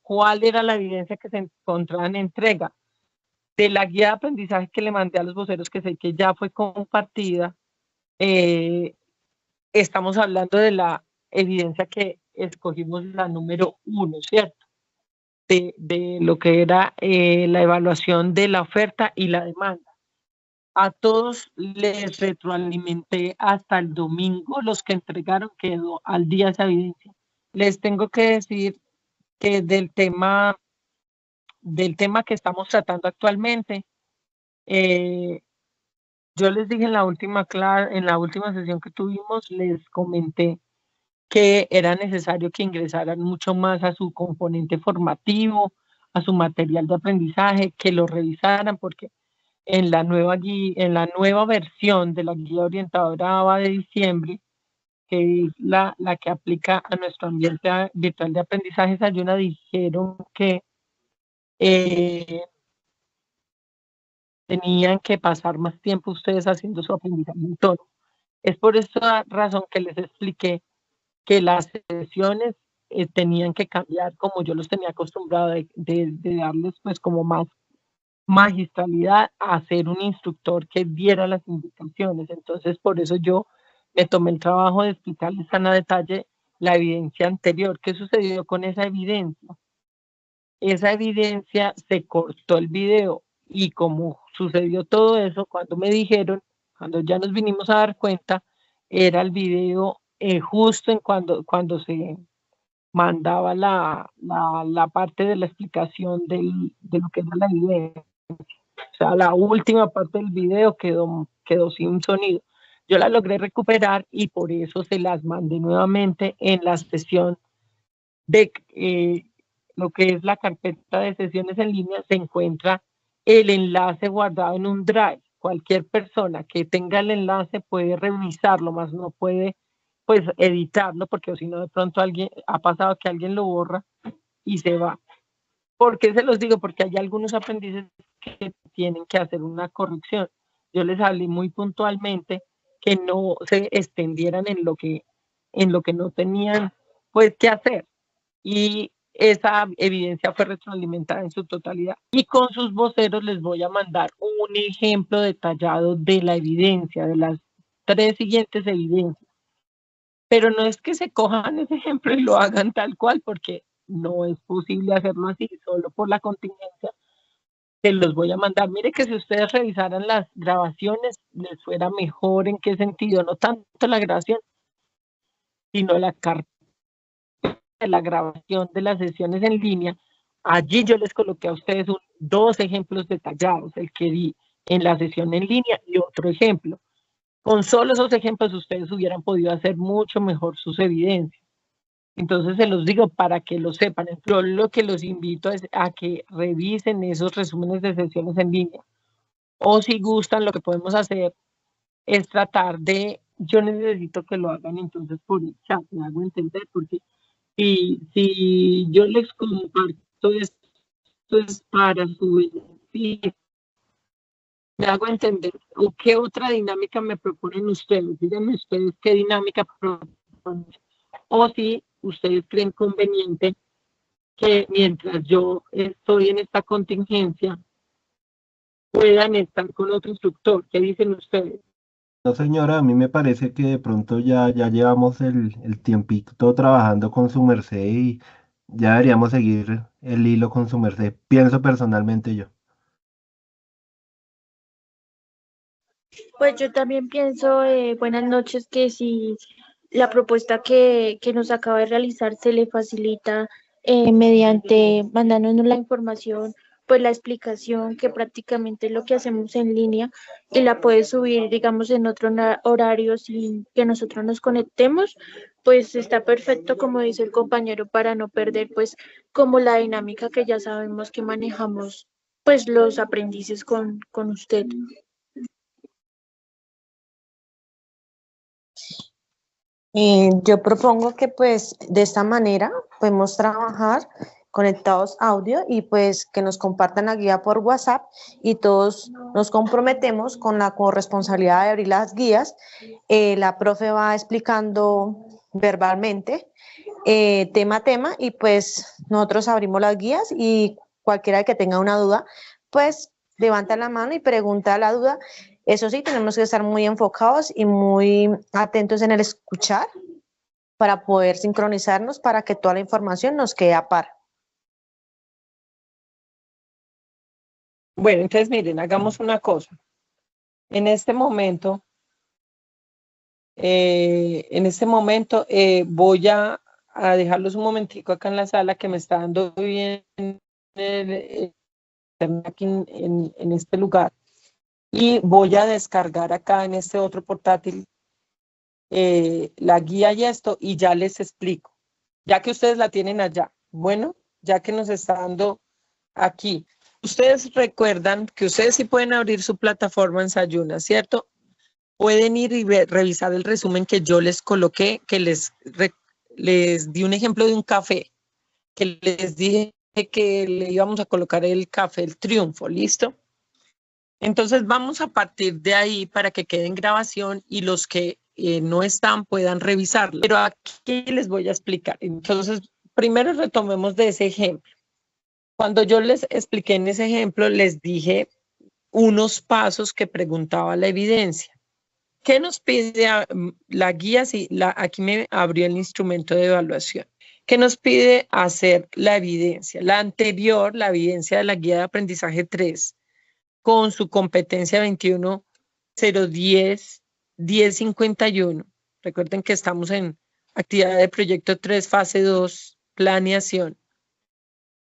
cuál era la evidencia que se encontraba en entrega. De la guía de aprendizaje que le mandé a los voceros, que sé que ya fue compartida, estamos hablando de la evidencia que escogimos, la número 1, ¿cierto? De lo que era la evaluación de la oferta y la demanda. A todos les retroalimenté hasta el domingo, los que entregaron quedó al día esa evidencia. Les tengo que decir que del tema que estamos tratando actualmente, yo les dije en la última sesión que tuvimos, les comenté que era necesario que ingresaran mucho más a su componente formativo, a su material de aprendizaje, que lo revisaran, porque en la nueva versión de la guía orientadora ABA de diciembre, que es la que aplica a nuestro ambiente virtual de aprendizaje Sayuna, dijeron que tenían que pasar más tiempo ustedes haciendo su aprendizaje autónomo. Es por esta razón que les expliqué que las sesiones tenían que cambiar, como yo los tenía acostumbrado de darles pues como más magistralidad a ser un instructor que diera las indicaciones. Entonces, por eso yo me tomé el trabajo de explicarles tan a detalle la evidencia anterior. ¿Qué sucedió con esa evidencia? Esa evidencia se cortó el video, y como sucedió todo eso, cuando me dijeron, cuando ya nos vinimos a dar cuenta, era el video justo en cuando se mandaba la parte de la explicación de lo que era la evidencia. O sea, la última parte del video quedó sin sonido. Yo la logré recuperar y por eso se las mandé nuevamente en la sesión de lo que es la carpeta de sesiones en línea. Se encuentra el enlace guardado en un drive. Cualquier persona que tenga el enlace puede revisarlo, más no puede pues editarlo, porque si no de pronto ha pasado que alguien lo borra y se va. ¿Por qué se los digo? Porque hay algunos aprendices que tienen que hacer una corrección. Yo les hablé muy puntualmente que no se extendieran en lo que no tenían pues que hacer. Y esa evidencia fue retroalimentada en su totalidad. Y con sus voceros les voy a mandar un ejemplo detallado de la evidencia, de las 3 siguientes evidencias. Pero no es que se cojan ese ejemplo y lo hagan tal cual, porque no es posible hacerlo así, solo por la contingencia. Te los voy a mandar. Mire que si ustedes revisaran las grabaciones, les fuera mejor. ¿En qué sentido? No tanto la grabación, sino la carta de la grabación de las sesiones en línea. Allí yo les coloqué a ustedes 2 ejemplos detallados, el que di en la sesión en línea y otro ejemplo. Con solo esos ejemplos ustedes hubieran podido hacer mucho mejor sus evidencias. Entonces se los digo para que lo sepan. Yo lo que los invito es a que revisen esos resúmenes de sesiones en línea. O si gustan, lo que podemos hacer es tratar de, yo necesito que lo hagan entonces por el chat, me hago entender, porque si yo les comparto esto es para su beneficio, me hago entender. ¿O qué otra dinámica me proponen ustedes? Díganme ustedes qué dinámica proponen. O si ustedes creen conveniente que mientras yo estoy en esta contingencia puedan estar con otro instructor. ¿Qué dicen ustedes? No, señora, a mí me parece que de pronto ya llevamos el tiempito trabajando con su merced y ya deberíamos seguir el hilo con su merced. Pienso personalmente yo. Pues yo también pienso, buenas noches, que si la propuesta que nos acaba de realizar se le facilita mediante mandándonos la información, pues la explicación, que prácticamente es lo que hacemos en línea, y la puede subir, digamos, en otro horario sin que nosotros nos conectemos, pues está perfecto, como dice el compañero, para no perder pues como la dinámica que ya sabemos que manejamos pues los aprendices con usted. Yo propongo que pues de esta manera podemos trabajar conectados audio y pues que nos compartan la guía por WhatsApp y todos nos comprometemos con la corresponsabilidad de abrir las guías. La profe va explicando verbalmente tema a tema, y pues nosotros abrimos las guías y cualquiera que tenga una duda, pues levanta la mano y pregunta la duda. Eso sí, tenemos que estar muy enfocados y muy atentos en el escuchar para poder sincronizarnos para que toda la información nos quede a par. Bueno, entonces miren, hagamos una cosa. En este momento, voy a dejarlos un momentico acá en la sala que me está dando bien aquí en este lugar. Y voy a descargar acá en este otro portátil la guía y esto, y ya les explico. Ya que ustedes la tienen allá. Bueno, ya que nos está dando aquí. Ustedes recuerdan que ustedes sí pueden abrir su plataforma en Sayuna, ¿cierto? Pueden ir y revisar el resumen que yo les coloqué, que les di un ejemplo de un café, que les dije que le íbamos a colocar el café El Triunfo, ¿listo? Entonces vamos a partir de ahí para que quede en grabación y los que no están puedan revisarlo. Pero aquí les voy a explicar. Entonces, primero retomemos de ese ejemplo. Cuando yo les expliqué en ese ejemplo, les dije unos pasos que preguntaba la evidencia. ¿Qué nos pide la guía? Sí, aquí me abrió el instrumento de evaluación. ¿Qué nos pide hacer la evidencia? La anterior, la evidencia de la guía de aprendizaje 3, con su competencia 21.010.1051. Recuerden que estamos en actividad de proyecto 3, fase 2, planeación.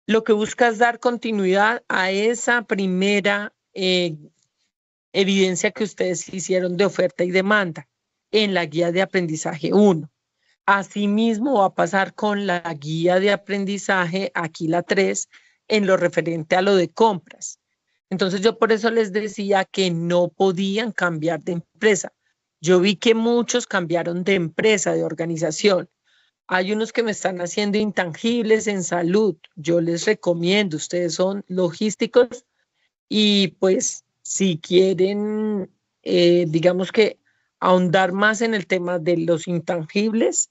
Lo que busca es dar continuidad a esa primera evidencia que ustedes hicieron de oferta y demanda en la guía de aprendizaje 1. Asimismo va a pasar con la guía de aprendizaje, aquí la 3, en lo referente a lo de compras. Entonces yo por eso les decía que no podían cambiar de empresa. Yo vi que muchos cambiaron de empresa, de organización. Hay unos que me están haciendo intangibles en salud. Yo les recomiendo, ustedes son logísticos y pues si quieren, digamos que ahondar más en el tema de los intangibles,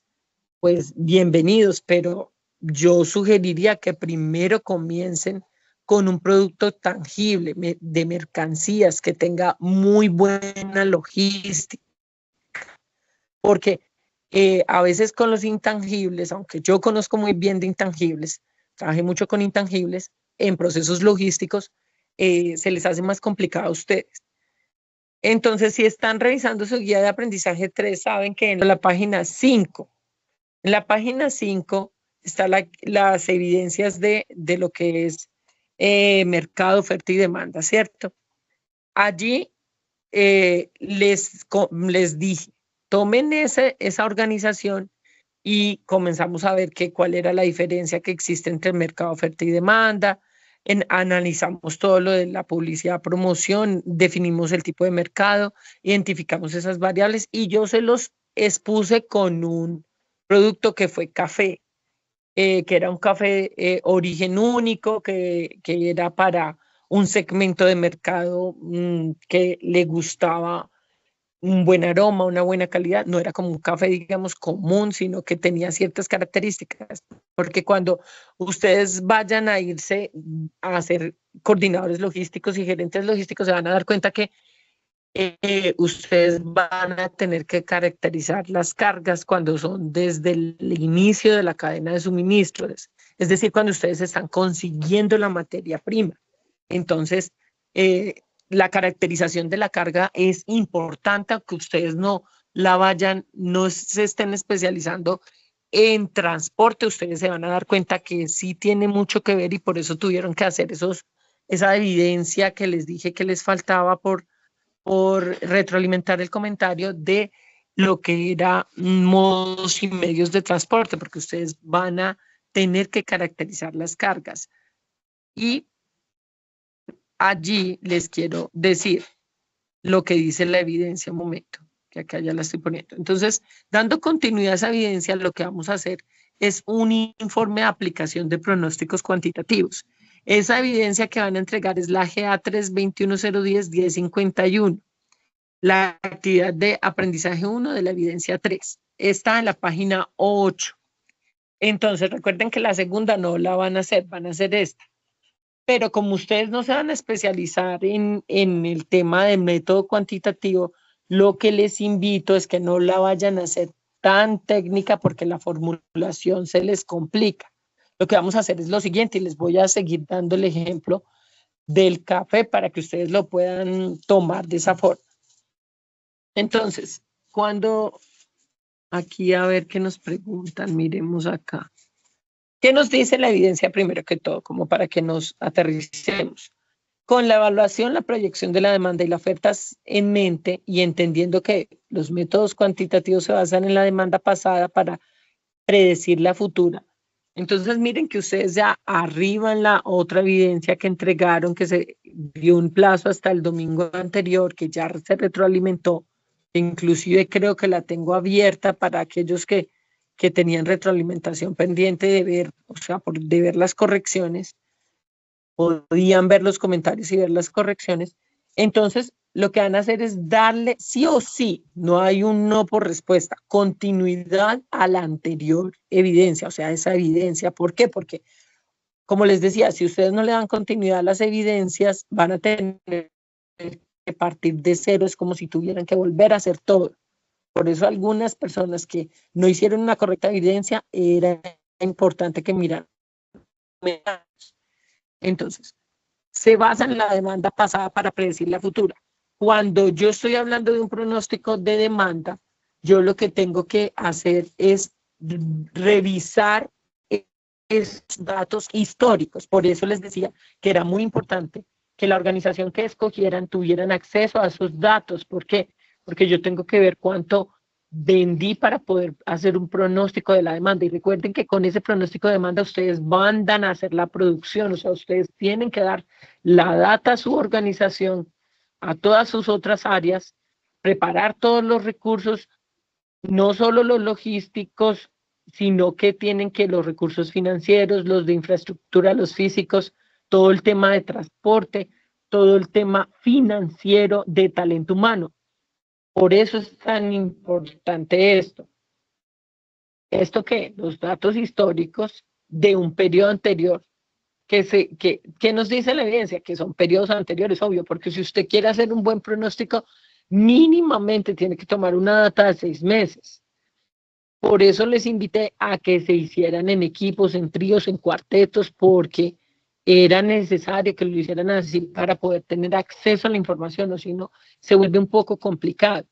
pues bienvenidos, pero yo sugeriría que primero comiencen con un producto tangible de mercancías que tenga muy buena logística, porque a veces con los intangibles, aunque yo conozco muy bien de intangibles, trabajé mucho con intangibles en procesos logísticos, se les hace más complicado a ustedes. Entonces, si están revisando su guía de aprendizaje 3, saben que en la página 5, están las evidencias de lo que es mercado, oferta y demanda, ¿cierto? Allí les dije, tomen esa organización y comenzamos a ver cuál era la diferencia que existe entre mercado, oferta y demanda. Analizamos todo lo de la publicidad, promoción, definimos el tipo de mercado, identificamos esas variables y yo se los expuse con un producto que fue café, que era un café origen único, que era para un segmento de mercado que le gustaba un buen aroma, una buena calidad. No era como un café, digamos, común, sino que tenía ciertas características. Porque cuando ustedes vayan a irse a ser coordinadores logísticos y gerentes logísticos, se van a dar cuenta que ustedes van a tener que caracterizar las cargas cuando son desde el inicio de la cadena de suministros, es decir, cuando ustedes están consiguiendo la materia prima. Entonces, la caracterización de la carga es importante, aunque ustedes no se estén especializando en transporte, ustedes se van a dar cuenta que sí tiene mucho que ver y por eso tuvieron que hacer esa evidencia que les dije que les faltaba por retroalimentar el comentario de lo que era modos y medios de transporte, porque ustedes van a tener que caracterizar las cargas. Y allí les quiero decir lo que dice la evidencia, un momento, que acá ya la estoy poniendo. Entonces, dando continuidad a esa evidencia, lo que vamos a hacer es un informe de aplicación de pronósticos cuantitativos. Esa evidencia que van a entregar es la GA 3-2101051, la actividad de aprendizaje 1 de la evidencia 3. Está en la página 8. Entonces recuerden que la segunda no la van a hacer, van a hacer esta. Pero como ustedes no se van a especializar en el tema del método cuantitativo, lo que les invito es que no la vayan a hacer tan técnica porque la formulación se les complica. Lo que vamos a hacer es lo siguiente y les voy a seguir dando el ejemplo del café para que ustedes lo puedan tomar de esa forma. Entonces, cuando aquí a ver qué nos preguntan, miremos acá. ¿Qué nos dice la evidencia primero que todo? Como para que nos aterricemos. Con la evaluación, la proyección de la demanda y la oferta en mente y entendiendo que los métodos cuantitativos se basan en la demanda pasada para predecir la futura. Entonces miren que ustedes ya arriba en la otra evidencia que entregaron, que se dio un plazo hasta el domingo anterior, que ya se retroalimentó, inclusive creo que la tengo abierta para aquellos que tenían retroalimentación pendiente de ver, o sea, de ver las correcciones, podían ver los comentarios y ver las correcciones. Entonces, lo que van a hacer es darle sí o sí, no hay un no por respuesta, continuidad a la anterior evidencia, o sea, esa evidencia. ¿Por qué? Porque, como les decía, si ustedes no le dan continuidad a las evidencias, van a tener que partir de cero, es como si tuvieran que volver a hacer todo. Por eso algunas personas que no hicieron una correcta evidencia, era importante que miraran. Entonces, se basa en la demanda pasada para predecir la futura. Cuando yo estoy hablando de un pronóstico de demanda, yo lo que tengo que hacer es revisar esos datos históricos. Por eso les decía que era muy importante que la organización que escogieran tuvieran acceso a esos datos. ¿Por qué? Porque yo tengo que ver cuánto vendí para poder hacer un pronóstico de la demanda. Y recuerden que con ese pronóstico de demanda ustedes mandan a hacer la producción, o sea, ustedes tienen que dar la data a su organización, a todas sus otras áreas, preparar todos los recursos, no solo los logísticos, sino que tienen que los recursos financieros, los de infraestructura, los físicos, todo el tema de transporte, todo el tema financiero de talento humano. Por eso es tan importante esto. ¿Esto qué? Los datos históricos de un periodo anterior. ¿Qué nos dice la evidencia? Que son periodos anteriores, obvio, porque si usted quiere hacer un buen pronóstico, mínimamente tiene que tomar una data de 6 meses. Por eso les invité a que se hicieran en equipos, en tríos, en cuartetos, porque era necesario que lo hicieran así para poder tener acceso a la información, o si no, se vuelve un poco complicado.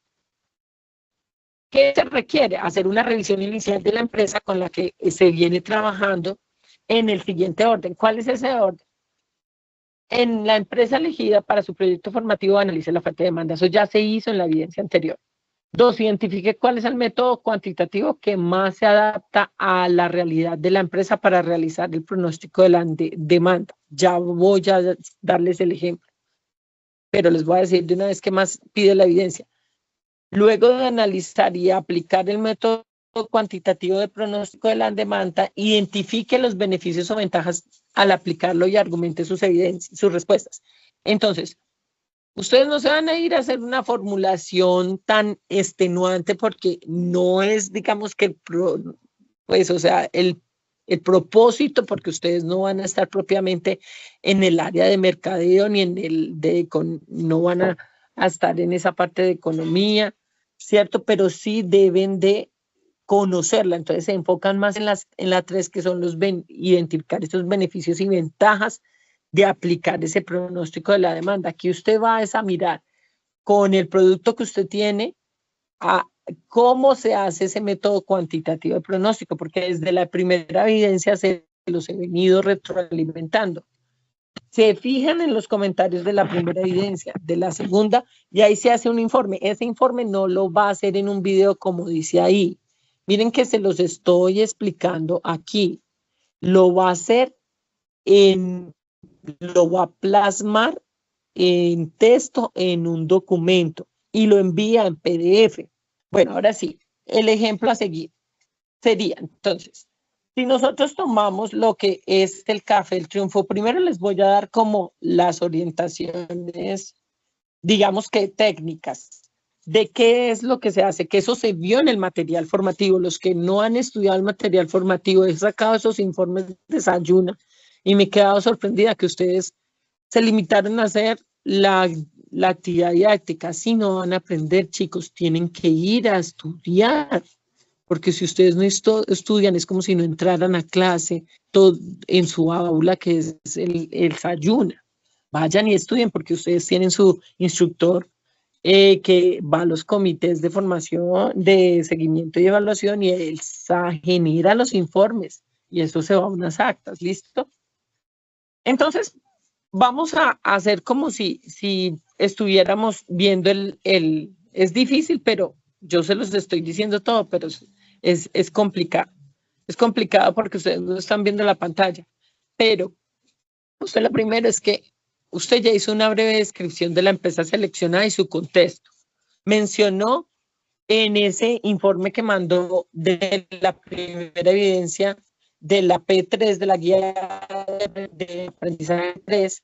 ¿Qué se requiere? Hacer una revisión inicial de la empresa con la que se viene trabajando en el siguiente orden. ¿Cuál es ese orden? En la empresa elegida para su proyecto formativo analice la oferta y demanda. Eso ya se hizo en la evidencia anterior. 2, identifique cuál es el método cuantitativo que más se adapta a la realidad de la empresa para realizar el pronóstico de la demanda. Ya voy a darles el ejemplo, pero les voy a decir de una vez qué más pide la evidencia. Luego de analizar y aplicar el método cuantitativo de pronóstico de la demanda, identifique los beneficios o ventajas al aplicarlo y argumente sus evidencias, sus respuestas. Entonces, ustedes no se van a ir a hacer una formulación tan extenuante porque no es, digamos que, pues, o sea, el propósito, porque ustedes no van a estar propiamente en el área de mercadeo ni en no van a estar en esa parte de economía, ¿cierto? Pero sí deben de conocerla. Entonces se enfocan más en la 3, que son identificar estos beneficios y ventajas de aplicar ese pronóstico de la demanda. Aquí usted va a mirar con el producto que usted tiene a cómo se hace ese método cuantitativo de pronóstico, porque desde la primera evidencia se los he venido retroalimentando. Se fijan en los comentarios de la primera evidencia, de la segunda, y ahí se hace un informe. Ese informe no lo va a hacer en un video como dice ahí. Miren que se los estoy explicando aquí. Lo va a hacer lo va a plasmar en texto en un documento y lo envía en PDF. Bueno, ahora sí, el ejemplo a seguir sería, entonces, si nosotros tomamos lo que es el café El Triunfo, primero les voy a dar como las orientaciones, digamos que técnicas. de qué es lo que se hace, que eso se vio en el material formativo. Los que no han estudiado el material formativo, he sacado esos informes de desayuno y me he quedado sorprendida que ustedes se limitaron a hacer la actividad didáctica. Si no van a aprender, chicos, tienen que ir a estudiar, porque si ustedes no estudian, es como si no entraran a clase todo en su aula, que es el Sayuna. Vayan y estudien, porque ustedes tienen su instructor que va a los comités de formación, de seguimiento y evaluación, y él genera los informes, y eso se va a unas actas, ¿listo? Entonces, vamos a hacer como si estuviéramos viendo es difícil, pero yo se los estoy diciendo todo, pero es complicado. Es complicado porque ustedes no están viendo la pantalla, pero usted lo primero es que usted ya hizo una breve descripción de la empresa seleccionada y su contexto. Mencionó en ese informe que mandó de la primera evidencia de la P3, de la guía de aprendizaje 3,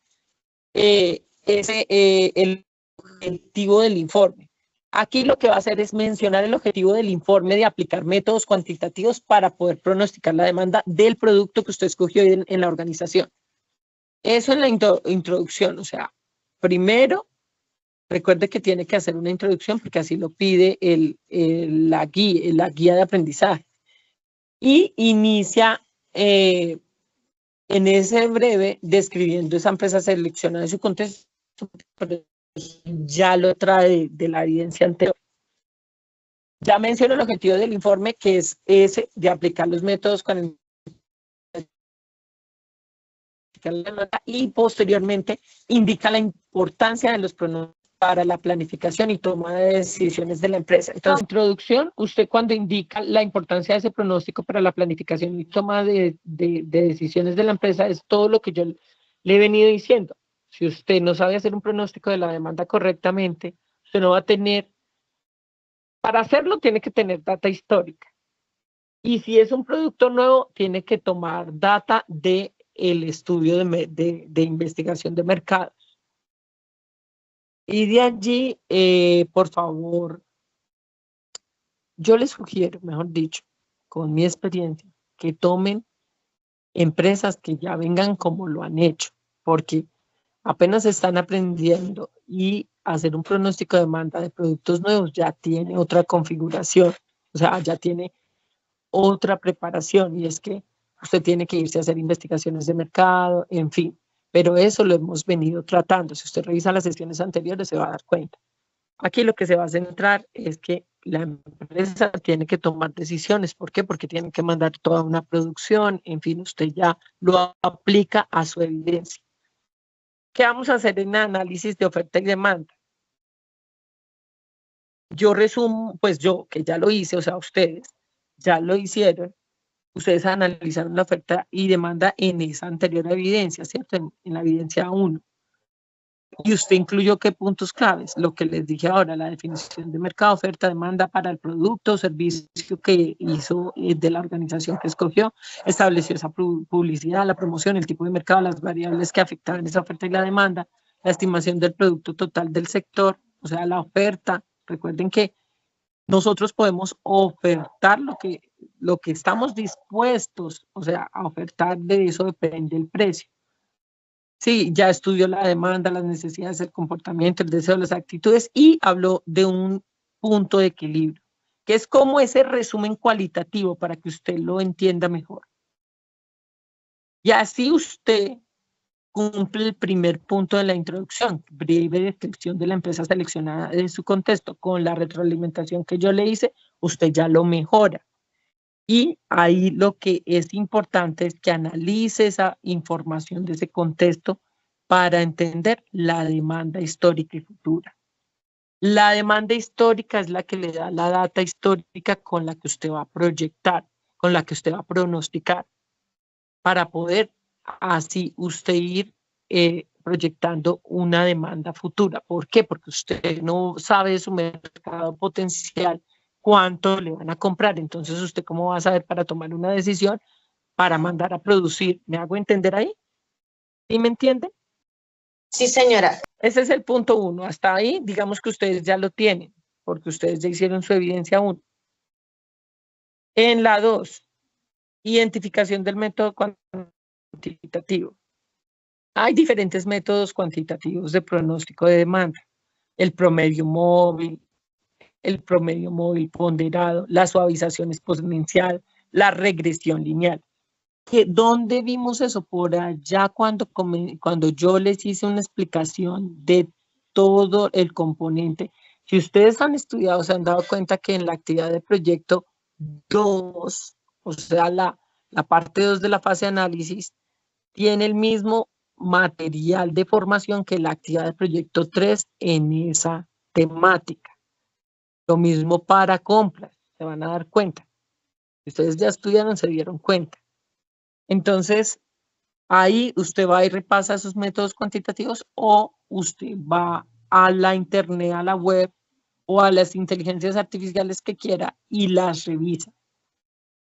el objetivo del informe. Aquí lo que va a hacer es mencionar el objetivo del informe de aplicar métodos cuantitativos para poder pronosticar la demanda del producto que usted escogió en la organización. Eso en la introducción, o sea, primero, recuerde que tiene que hacer una introducción porque así lo pide la guía de aprendizaje. Y inicia en ese breve describiendo esa empresa seleccionada en su contexto, pero ya lo trae de la evidencia anterior. Ya menciono el objetivo del informe, que es ese de aplicar los métodos con y posteriormente indica la importancia de los pronósticos para la planificación y toma de decisiones de la empresa. Entonces, en introducción, usted cuando indica la importancia de ese pronóstico para la planificación y toma de decisiones de la empresa, es todo lo que yo le he venido diciendo. Si usted no sabe hacer un pronóstico de la demanda correctamente, usted no va a tener, para hacerlo tiene que tener data histórica. Y si es un producto nuevo, tiene que tomar data de el estudio de investigación de mercados. Y de allí, por favor, yo les sugiero, mejor dicho, con mi experiencia, que tomen empresas que ya vengan como lo han hecho, porque apenas están aprendiendo y hacer un pronóstico de demanda de productos nuevos ya tiene otra configuración, o sea, ya tiene otra preparación, y es que usted tiene que irse a hacer investigaciones de mercado, en fin, pero eso lo hemos venido tratando. Si usted revisa las sesiones anteriores se va a dar cuenta. Aquí lo que se va a centrar es que la empresa tiene que tomar decisiones. ¿Por qué? Porque tiene que mandar toda una producción, en fin, usted ya lo aplica a su evidencia. ¿Qué vamos a hacer en análisis de oferta y demanda? Yo resumo, pues yo, que ya lo hice, o sea, ustedes ya lo hicieron, ustedes analizaron la oferta y demanda en esa anterior evidencia, ¿cierto? En la evidencia 1. Y usted incluyó qué puntos claves, lo que les dije ahora, la definición de mercado, oferta, demanda para el producto o servicio que hizo de la organización que escogió, estableció esa publicidad, la promoción, el tipo de mercado, las variables que afectaban esa oferta y la demanda, la estimación del producto total del sector, o sea, la oferta. Recuerden que nosotros podemos ofertar lo que estamos dispuestos, o sea, a ofertar, de eso depende el precio. Sí, ya estudió la demanda, las necesidades, el comportamiento, el deseo, las actitudes, y habló de un punto de equilibrio, que es como ese resumen cualitativo para que usted lo entienda mejor. Y así usted cumple el primer punto de la introducción, breve descripción de la empresa seleccionada en su contexto. Con la retroalimentación que yo le hice, usted ya lo mejora. Y ahí lo que es importante es que analice esa información de ese contexto para entender la demanda histórica y futura. La demanda histórica es la que le da la data histórica con la que usted va a proyectar, con la que usted va a pronosticar, para poder así usted ir proyectando una demanda futura. ¿Por qué? Porque usted no sabe de su mercado potencial cuánto le van a comprar. Entonces, ¿usted cómo va a saber para tomar una decisión para mandar a producir? ¿Me hago entender ahí? ¿Sí me entienden? Sí, señora. Ese es el punto 1. Hasta ahí, digamos que ustedes ya lo tienen. porque ustedes ya hicieron su evidencia 1. En la 2, identificación del método cuantitativo. Hay diferentes métodos cuantitativos de pronóstico de demanda. El promedio móvil ponderado, la suavización exponencial, la regresión lineal. ¿Dónde vimos eso? Por allá cuando yo les hice una explicación de todo el componente. Si ustedes han estudiado, se han dado cuenta que en la actividad de proyecto 2, o sea, la parte 2 de la fase de análisis, tiene el mismo material de formación que la actividad de proyecto 3 en esa temática. Lo mismo para compras, se van a dar cuenta. Ustedes ya estudiaron, se dieron cuenta. Entonces, ahí usted va y repasa esos métodos cuantitativos, o usted va a la internet, a la web o a las inteligencias artificiales que quiera y las revisa.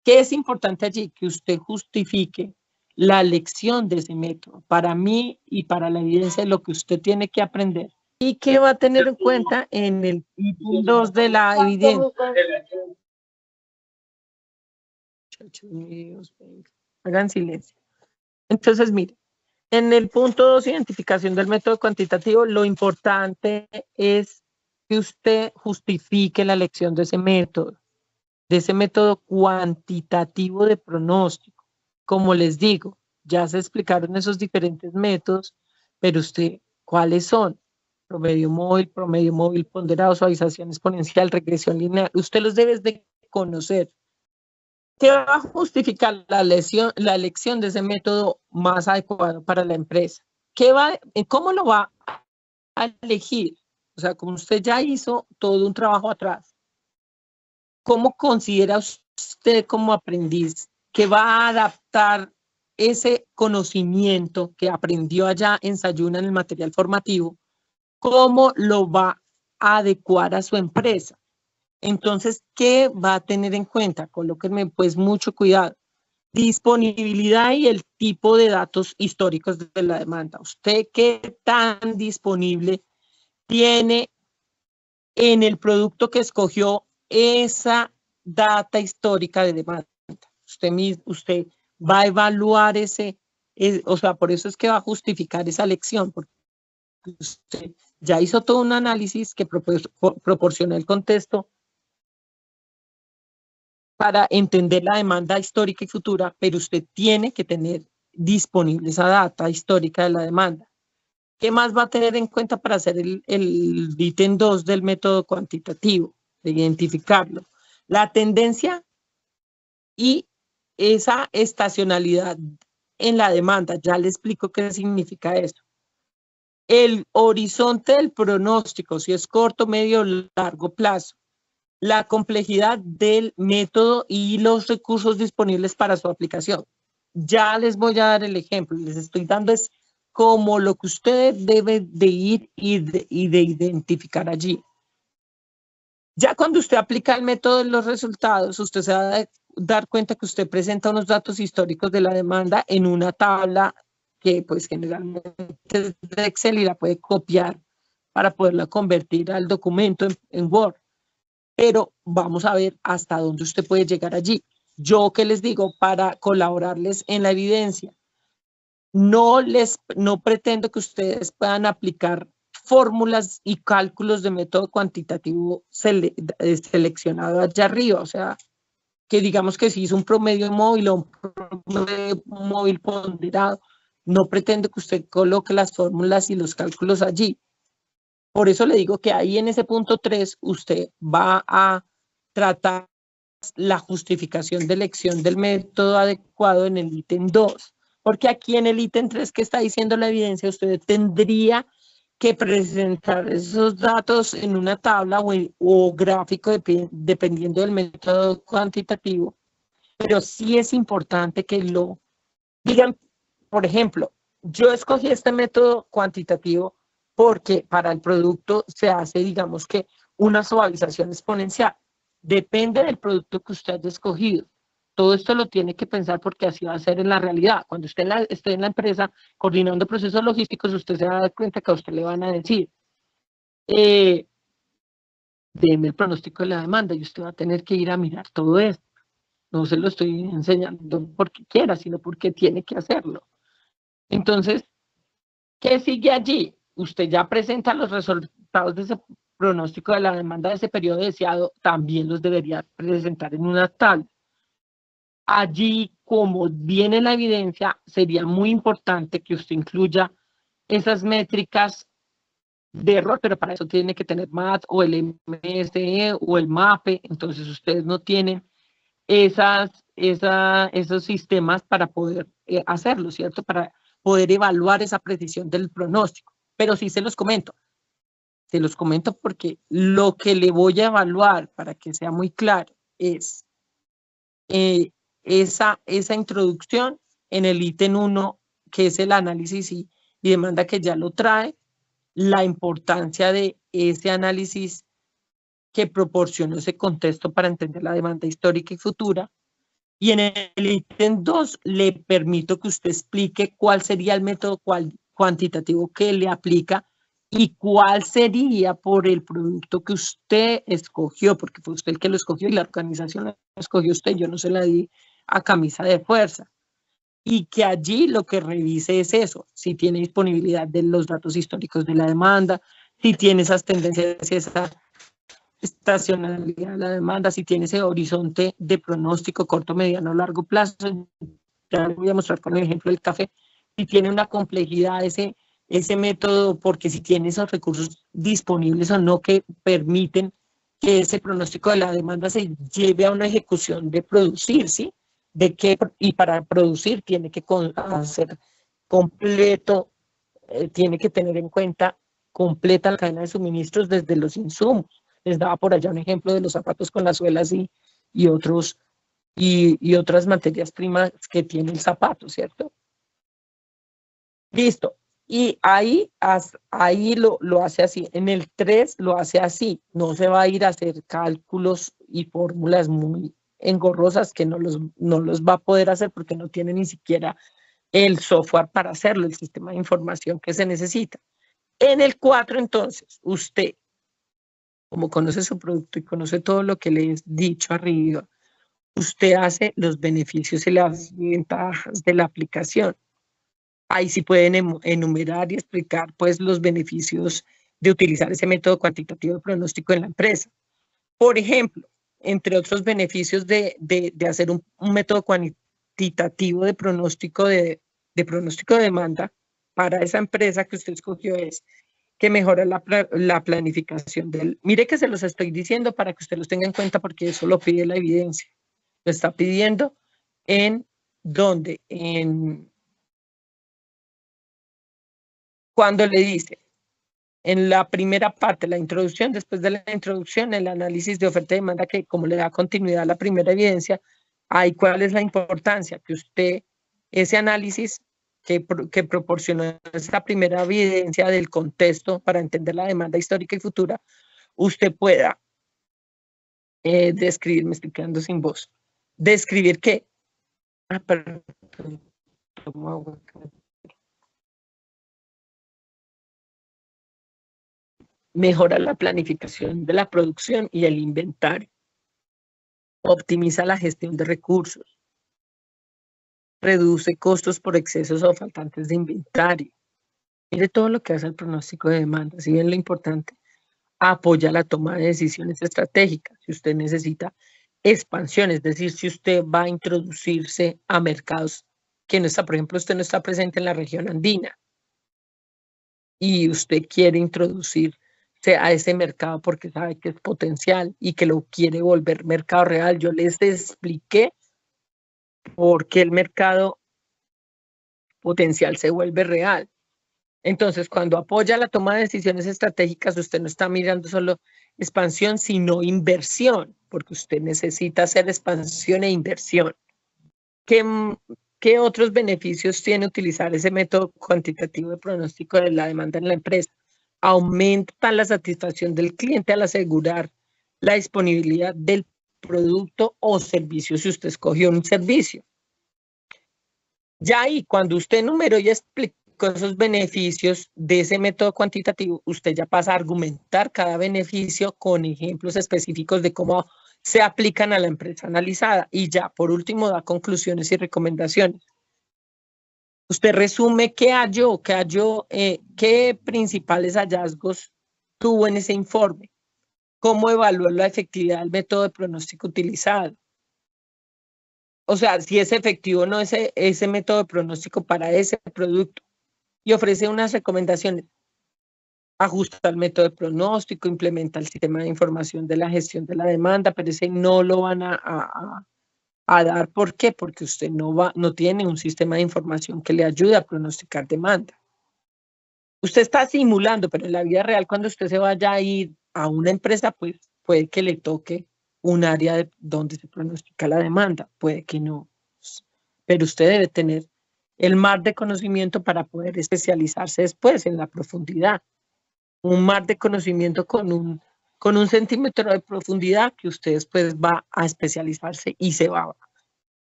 ¿Qué es importante allí? Que usted justifique la elección de ese método para mí y para la evidencia de lo que usted tiene que aprender. ¿Y qué va a tener en cuenta en el ítem 2 de la evidencia? Hagan silencio. Entonces, mire, en el punto 2, identificación del método cuantitativo, lo importante es que usted justifique la elección de ese método cuantitativo de pronóstico. Como les digo, ya se explicaron esos diferentes métodos, pero usted, ¿cuáles son? Promedio móvil ponderado, suavización exponencial, regresión lineal. Usted los debe de conocer. ¿Qué va a justificar la elección de ese método más adecuado para la empresa? ¿Cómo lo va a elegir? O sea, como usted ya hizo todo un trabajo atrás, ¿cómo considera usted como aprendiz que va a adaptar ese conocimiento que aprendió allá en Sayuna en el material formativo? ¿Cómo lo va a adecuar a su empresa? Entonces, ¿qué va a tener en cuenta? Colóquenme pues mucho cuidado. Disponibilidad y el tipo de datos históricos de la demanda. ¿Usted qué tan disponible tiene en el producto que escogió esa data histórica de demanda? Usted va a evaluar o sea, por eso es que va a justificar esa elección, porque usted ya hizo todo un análisis que proporciona el contexto para entender la demanda histórica y futura, pero usted tiene que tener disponible esa data histórica de la demanda. ¿Qué más va a tener en cuenta para hacer el ítem 2 del método cuantitativo? De identificarlo. La tendencia y esa estacionalidad en la demanda. Ya le explico qué significa eso. El horizonte del pronóstico, si es corto, medio o largo plazo. La complejidad del método y los recursos disponibles para su aplicación. Ya les voy a dar el ejemplo, les estoy dando es como lo que usted debe de ir y de identificar allí. Ya cuando usted aplica el método de los resultados, usted se va a dar cuenta que usted presenta unos datos históricos de la demanda en una tabla que pues generalmente es de Excel y la puede copiar para poderla convertir al documento en Word. Pero vamos a ver hasta dónde usted puede llegar allí. Yo que les digo, para colaborarles en la evidencia, no pretendo que ustedes puedan aplicar fórmulas y cálculos de método cuantitativo seleccionado allá arriba, o sea, que digamos que si hizo un promedio móvil o un promedio móvil ponderado, no pretendo que usted coloque las fórmulas y los cálculos allí. Por eso le digo que ahí en ese punto 3 usted va a tratar la justificación de elección del método adecuado en el ítem 2. Porque aquí en el ítem 3 que está diciendo la evidencia, usted tendría que presentar esos datos en una tabla o gráfico dependiendo del método cuantitativo. Pero sí es importante que lo digan. Por ejemplo, yo escogí este método cuantitativo porque para el producto se hace, digamos que, una suavización exponencial. Depende del producto que usted haya escogido. Todo esto lo tiene que pensar porque así va a ser en la realidad. Cuando usted esté en la empresa coordinando procesos logísticos, usted se va a dar cuenta que a usted le van a decir, deme el pronóstico de la demanda y usted va a tener que ir a mirar todo esto. No se lo estoy enseñando porque quiera, sino porque tiene que hacerlo. Entonces, ¿qué sigue allí? Usted ya presenta los resultados de ese pronóstico de la demanda de ese periodo deseado, también los debería presentar en una tabla. Allí, como viene la evidencia, sería muy importante que usted incluya esas métricas de error, pero para eso tiene que tener MAT o el MSE o el MAPE, entonces ustedes no tienen esos sistemas para poder hacerlo, ¿cierto? Para poder evaluar esa precisión del pronóstico. Pero sí se los comento porque lo que le voy a evaluar, para que sea muy claro, es esa introducción en el ítem 1, que es el análisis y demanda, que ya lo trae, la importancia de ese análisis que proporcionó ese contexto para entender la demanda histórica y futura. Y en el ítem 2 le permito que usted explique cuál sería el método cuantitativo que le aplica y cuál sería por el producto que usted escogió, porque fue usted el que lo escogió y la organización lo escogió usted, yo no se la di a camisa de fuerza. Y que allí lo que revise es eso, si tiene disponibilidad de los datos históricos de la demanda, si tiene esas tendencias y esa estacionalidad de la demanda, si tiene ese horizonte de pronóstico corto, mediano, largo plazo. Ya lo voy a mostrar con el ejemplo del café. Si tiene una complejidad ese método, porque si tiene esos recursos disponibles o no que permiten que ese pronóstico de la demanda se lleve a una ejecución de producir, ¿sí? Y para producir tiene que hacer completo, tiene que tener en cuenta completa la cadena de suministros desde los insumos. Les daba por allá un ejemplo de los zapatos con las suelas y otras materias primas que tiene el zapato, ¿cierto? Listo. Y ahí lo hace así. En el 3 lo hace así. No se va a ir a hacer cálculos y fórmulas muy engorrosas que no los va a poder hacer porque no tiene ni siquiera el software para hacerlo, el sistema de información que se necesita. En el 4, entonces, usted, como conoce su producto y conoce todo lo que le he dicho arriba, usted hace los beneficios y las ventajas de la aplicación. Ahí sí pueden enumerar y explicar pues los beneficios de utilizar ese método cuantitativo de pronóstico en la empresa. Por ejemplo, entre otros beneficios de hacer un método cuantitativo de pronóstico de demanda para esa empresa que usted escogió es que mejora la planificación del... Mire que se los estoy diciendo para que usted los tenga en cuenta porque eso lo pide la evidencia. Lo está pidiendo en ¿dónde? Cuando le dice en la primera parte, la introducción, después de la introducción, el análisis de oferta y demanda, que como le da continuidad a la primera evidencia, hay cuál es la importancia que usted, ese análisis que proporcionó esa primera evidencia del contexto para entender la demanda histórica y futura, usted pueda describir, me estoy quedando sin voz, describir qué. Perdón, tomo agua. Mejora la planificación de la producción y el inventario. Optimiza la gestión de recursos. Reduce costos por excesos o faltantes de inventario. Mire todo lo que hace el pronóstico de demanda. Si bien lo importante, apoya la toma de decisiones estratégicas. Si usted necesita expansión, es decir, si usted va a introducirse a mercados que no está, por ejemplo, usted no está presente en la región andina y usted quiere introducirse a ese mercado porque sabe que es potencial y que lo quiere volver mercado real. Yo les expliqué por qué el mercado potencial se vuelve real. Entonces, cuando apoya la toma de decisiones estratégicas, usted no está mirando solo expansión, sino inversión, porque usted necesita hacer expansión e inversión. ¿Qué otros beneficios tiene utilizar ese método cuantitativo de pronóstico de la demanda en la empresa? Aumenta la satisfacción del cliente al asegurar la disponibilidad del producto o servicio si usted escogió un servicio. Ya ahí, cuando usted enumeró y explicó esos beneficios de ese método cuantitativo, usted ya pasa a argumentar cada beneficio con ejemplos específicos de cómo se aplican a la empresa analizada y ya por último da conclusiones y recomendaciones. Usted resume qué halló, qué principales hallazgos tuvo en ese informe, cómo evaluó la efectividad del método de pronóstico utilizado. O sea, si es efectivo o no ese método de pronóstico para ese producto. Y ofrece unas recomendaciones. Ajusta el método de pronóstico, implementa el sistema de información de la gestión de la demanda, pero ese no lo van a dar. ¿Por qué? Porque usted no tiene un sistema de información que le ayude a pronosticar demanda. Usted está simulando, pero en la vida real, cuando usted se vaya a ir a una empresa, pues puede que le toque un área donde se pronostica la demanda, puede que no. Pero usted debe tener el mar de conocimiento para poder especializarse después en la profundidad. Un mar de conocimiento con un centímetro de profundidad que usted después va a especializarse y se va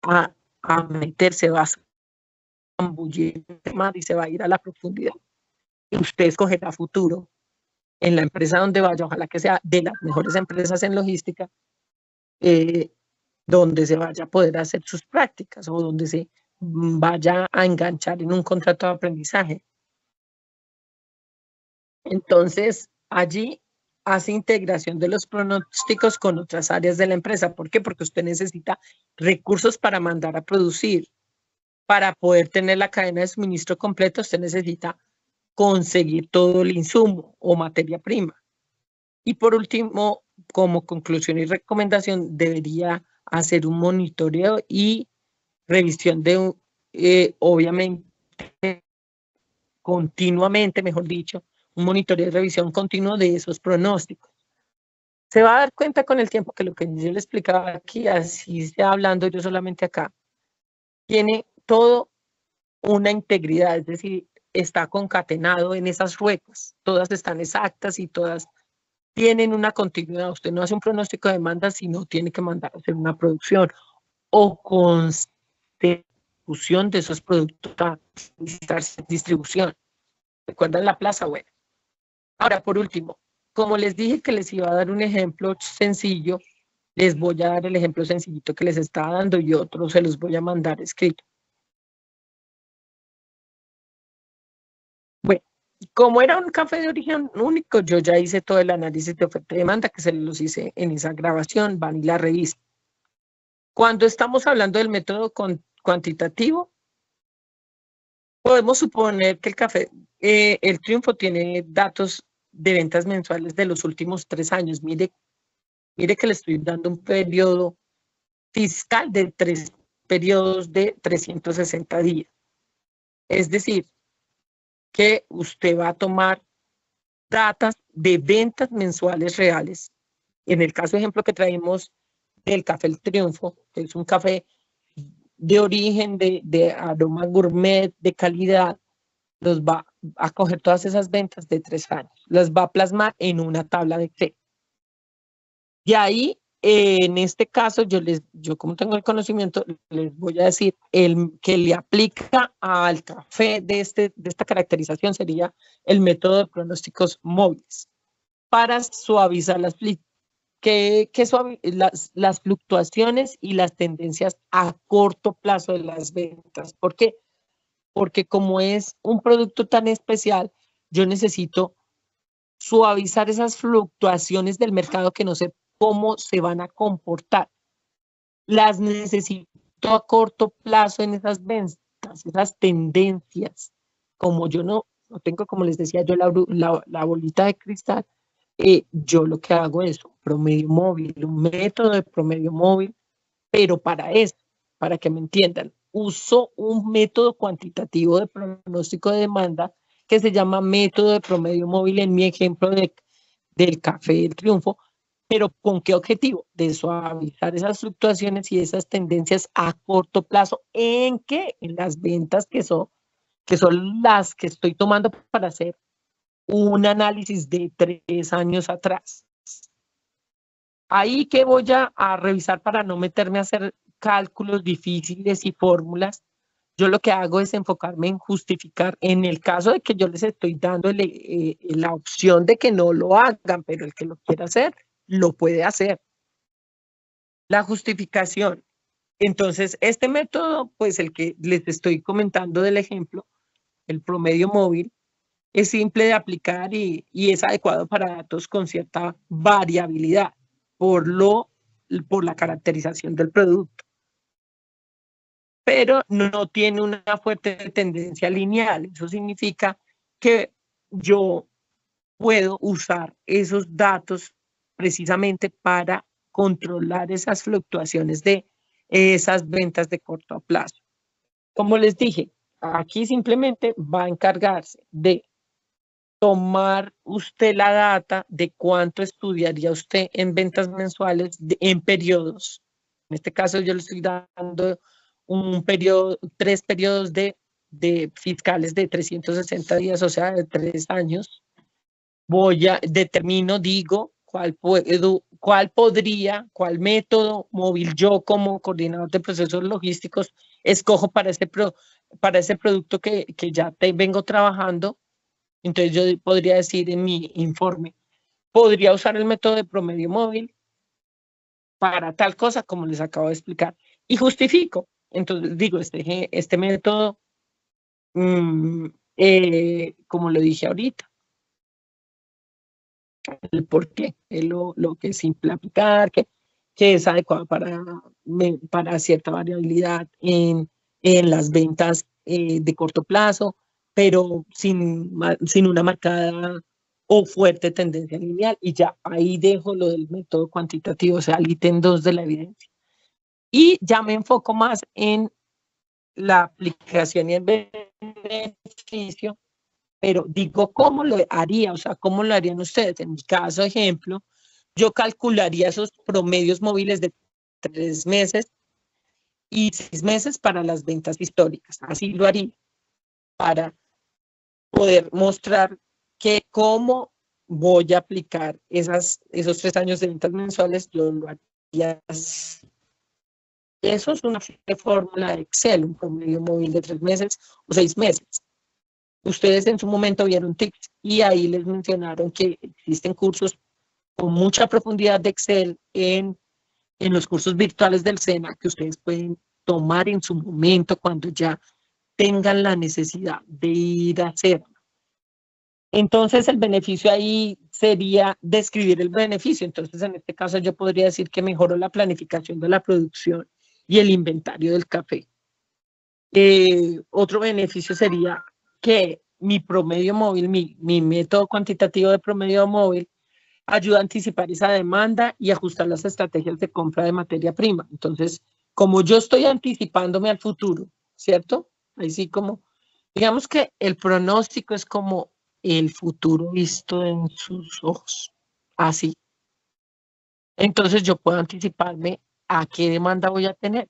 a meter, se va a zambullir en el mar y se va a ir a la profundidad. Y usted escogerá futuro en la empresa donde vaya, ojalá que sea de las mejores empresas en logística, donde se vaya a poder hacer sus prácticas o donde se vaya a enganchar en un contrato de aprendizaje. Entonces, allí hace integración de los pronósticos con otras áreas de la empresa. ¿Por qué? Porque usted necesita recursos para mandar a producir. Para poder tener la cadena de suministro completa, usted necesita conseguir todo el insumo o materia prima. Y por último, como conclusión y recomendación, debería hacer un monitoreo y revisión de, obviamente, continuamente, mejor dicho, un monitoreo y revisión continuo de esos pronósticos. Se va a dar cuenta con el tiempo que lo que yo le explicaba aquí, así está hablando yo solamente acá, tiene todo una integridad, es decir, está concatenado en esas ruecas, todas están exactas y todas tienen una continuidad. Usted no hace un pronóstico de demanda si no tiene que mandar a hacer una producción o constitución de esos productos a distribución. ¿Recuerdan la plaza? Bueno. Ahora, por último, como les dije que les iba a dar un ejemplo sencillo, les voy a dar el ejemplo sencillito que les estaba dando y otro se los voy a mandar escrito. Bueno, como era un café de origen único, yo ya hice todo el análisis de oferta y demanda que se los hice en esa grabación, van y la revisan. Cuando estamos hablando del método cuantitativo, podemos suponer que el café, el Triunfo tiene datos de ventas mensuales de los últimos 3 años. Mire que le estoy dando un periodo fiscal de 3 periodos de 360 días. Es decir, que usted va a tomar datas de ventas mensuales reales. En el caso ejemplo que traemos del café El Triunfo, que es un café de origen, de aroma gourmet, de calidad, los va a coger todas esas ventas de 3 años, las va a plasmar en una tabla de Excel. Y ahí, en este caso, yo como tengo el conocimiento, les voy a decir, el que le aplica al café de esta caracterización sería el método de pronósticos móviles para suavizar las fluctuaciones y las tendencias a corto plazo de las ventas. ¿Por qué? Porque como es un producto tan especial, yo necesito suavizar esas fluctuaciones del mercado que no sé cómo se van a comportar. Las necesito a corto plazo en esas ventas, esas tendencias. Como yo no tengo, como les decía yo, la bolita de cristal, yo lo que hago es un promedio móvil, un método de promedio móvil, pero para eso, para que me entiendan, uso un método cuantitativo de pronóstico de demanda que se llama método de promedio móvil en mi ejemplo del café del Triunfo, pero ¿con qué objetivo? De suavizar esas fluctuaciones y esas tendencias a corto plazo. ¿En qué? En las ventas que son las que estoy tomando para hacer un análisis de 3 años atrás. Ahí que voy a revisar para no meterme a hacer cálculos difíciles y fórmulas, yo lo que hago es enfocarme en justificar, en el caso de que yo les estoy dando la opción de que no lo hagan, pero el que lo quiera hacer, lo puede hacer. La justificación. Entonces, este método, pues el que les estoy comentando del ejemplo, el promedio móvil, es simple de aplicar y es adecuado para datos con cierta variabilidad por la caracterización del producto. Pero no tiene una fuerte tendencia lineal. Eso significa que yo puedo usar esos datos precisamente para controlar esas fluctuaciones de esas ventas de corto plazo. Como les dije, aquí simplemente va a encargarse de tomar usted la data de cuánto estudiaría usted en ventas mensuales en periodos. En este caso yo le estoy dando un periodo, 3 periodos de fiscales de 360 días, o sea, de 3 años. Determino, digo, cuál método móvil yo como coordinador de procesos logísticos escojo para ese producto que ya vengo trabajando. Entonces yo podría decir en mi informe, podría usar el método de promedio móvil para tal cosa como les acabo de explicar y justifico. Entonces digo, este método, como lo dije ahorita, el por qué, lo que es simple aplicar, que es adecuado para cierta variabilidad en las ventas de corto plazo, pero sin una marcada o fuerte tendencia lineal. Y ya ahí dejo lo del método cuantitativo, o sea, el ítem 2 de la evidencia. Y ya me enfoco más en la aplicación y el beneficio, pero digo, ¿cómo lo haría? O sea, ¿cómo lo harían ustedes? En mi caso, ejemplo, yo calcularía esos promedios móviles de 3 meses y 6 meses para las ventas históricas. Así lo haría para poder mostrar cómo voy a aplicar esos 3 años de ventas mensuales, yo lo haría así. Eso es una fórmula de Excel, un promedio móvil de 3 meses o 6 meses. Ustedes en su momento vieron tips y ahí les mencionaron que existen cursos con mucha profundidad de Excel en los cursos virtuales del SENA que ustedes pueden tomar en su momento cuando ya tengan la necesidad de ir a hacerlo. Entonces el beneficio ahí sería describir el beneficio. Entonces en este caso yo podría decir que mejoró la planificación de la producción y el inventario del café. Otro beneficio sería que mi promedio móvil, mi método cuantitativo de promedio móvil, ayuda a anticipar esa demanda y ajustar las estrategias de compra de materia prima. Entonces, como yo estoy anticipándome al futuro, ¿cierto? Ahí sí como, digamos que el pronóstico es como el futuro visto en sus ojos, así. Entonces yo puedo anticiparme a qué demanda voy a tener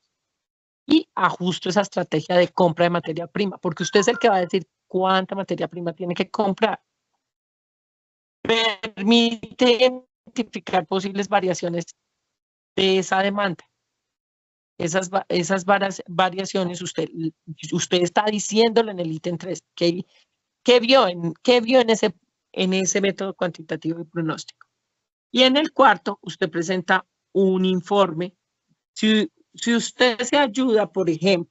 y ajusto esa estrategia de compra de materia prima, porque usted es el que va a decir cuánta materia prima tiene que comprar. Permite identificar posibles variaciones de esa demanda. Esas variaciones usted está diciéndolo en el ítem 3. ¿Qué vio en ese método cuantitativo de pronóstico? Y en el cuarto, usted presenta un informe. Si usted se ayuda, por ejemplo,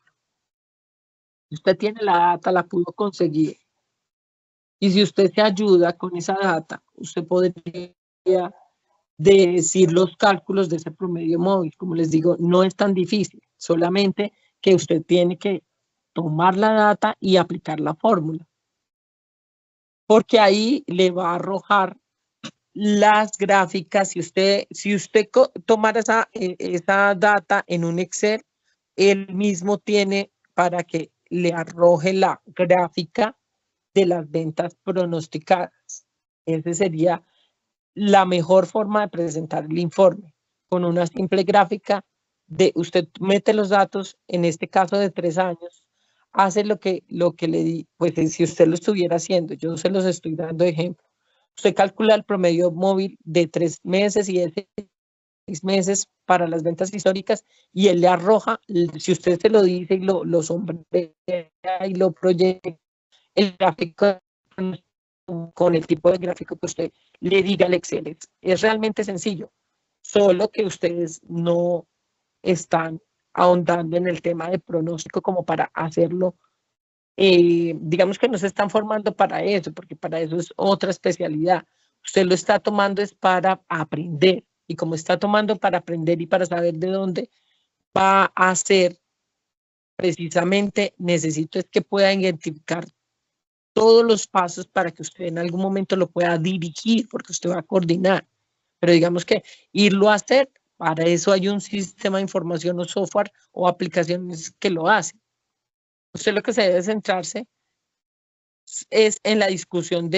usted tiene la data, la pudo conseguir. Y si usted se ayuda con esa data, usted podría decir los cálculos de ese promedio móvil. Como les digo, no es tan difícil, solamente que usted tiene que tomar la data y aplicar la fórmula. Porque ahí le va a arrojar las gráficas. Si usted tomara esa data en un Excel, él mismo tiene para que le arroje la gráfica de las ventas pronosticadas. Esa sería la mejor forma de presentar el informe, con una simple gráfica de usted mete los datos, en este caso de 3 años, hace lo que le di, pues si usted lo estuviera haciendo, yo se los estoy dando ejemplo. Usted calcula el promedio móvil de 3 meses y ese meses para las ventas históricas y él le arroja, si usted se lo dice y lo sombrea y lo proyecta, el gráfico con el tipo de gráfico que usted le diga al Excel. Es realmente sencillo, solo que ustedes no están ahondando en el tema de pronóstico como para hacerlo. Digamos que no se están formando para eso, porque para eso es otra especialidad. Usted lo está tomando es para aprender, y como está tomando para aprender y para saber de dónde va a ser, precisamente necesito es que pueda identificar todos los pasos para que usted en algún momento lo pueda dirigir, porque usted va a coordinar. Pero digamos que irlo a hacer, para eso hay un sistema de información o software o aplicaciones que lo hacen. Usted lo que se debe centrarse es en la discusión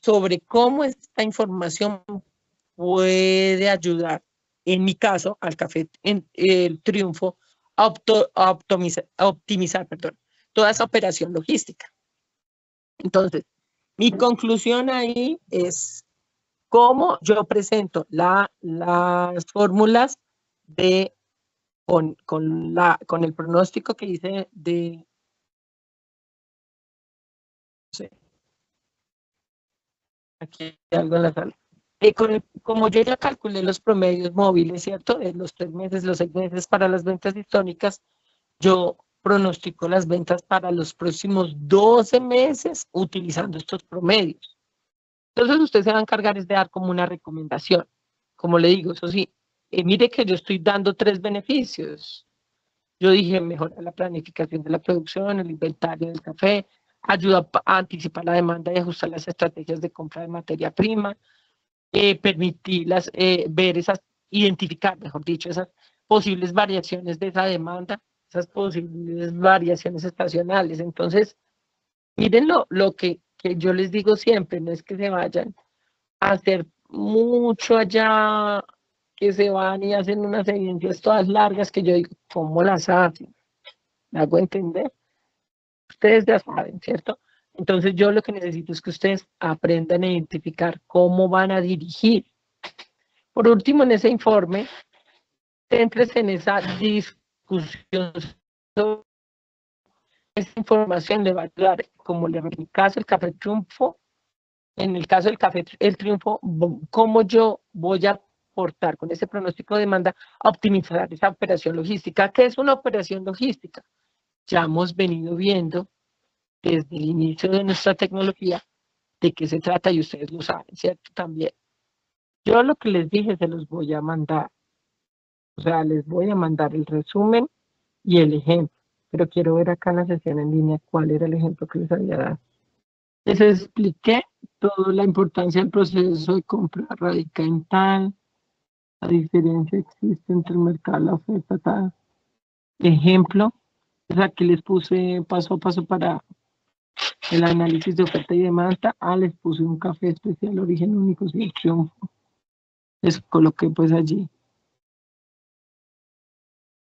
sobre cómo esta información puede ayudar, en mi caso, al Café El Triunfo, a optimizar toda esa operación logística. Entonces, mi conclusión ahí es cómo yo presento las fórmulas con el pronóstico que hice de... No sé, aquí hay algo en la sala. Como yo ya calculé los promedios móviles, ¿cierto? De los 3 meses, los 6 meses para las ventas históricas, yo pronostico las ventas para los próximos 12 meses utilizando estos promedios. Entonces usted se va a encargar es de dar como una recomendación. Como le digo, eso sí, mire que yo estoy dando 3 beneficios. Yo dije, mejora la planificación de la producción, el inventario del café, ayuda a anticipar la demanda y ajustar las estrategias de compra de materia prima, permitirlas, identificar, mejor dicho, esas posibles variaciones de esa demanda, esas posibles variaciones estacionales. Entonces, miren lo que yo les digo siempre, no es que se vayan a hacer mucho allá, que se van y hacen unas evidencias todas largas que yo digo, ¿cómo las hacen? ¿Me hago entender? Ustedes ya saben, ¿cierto? Entonces yo lo que necesito es que ustedes aprendan a identificar cómo van a dirigir. Por último, en ese informe, céntrese en esa discusión sobre esa información, le va a ayudar, como le repito, en el caso del Café Triunfo, en el caso del Café El Triunfo, cómo yo voy a aportar con ese pronóstico de demanda a optimizar esa operación logística. ¿Qué es una operación logística? Ya hemos venido viendo desde el inicio de nuestra tecnología de qué se trata y ustedes lo saben, ¿cierto? También. Yo lo que les dije se los voy a mandar. O sea, les voy a mandar el resumen y el ejemplo. Pero quiero ver acá en la sesión en línea cuál era el ejemplo que les había dado. Les expliqué toda la importancia del proceso de compra radica en tal, la diferencia existe entre el mercado y la oferta, tal. Ejemplo, o sea, que les puse paso a paso para el análisis de oferta y demanda. Les puse un café especial, origen único, y el triunfo. Les coloqué pues allí.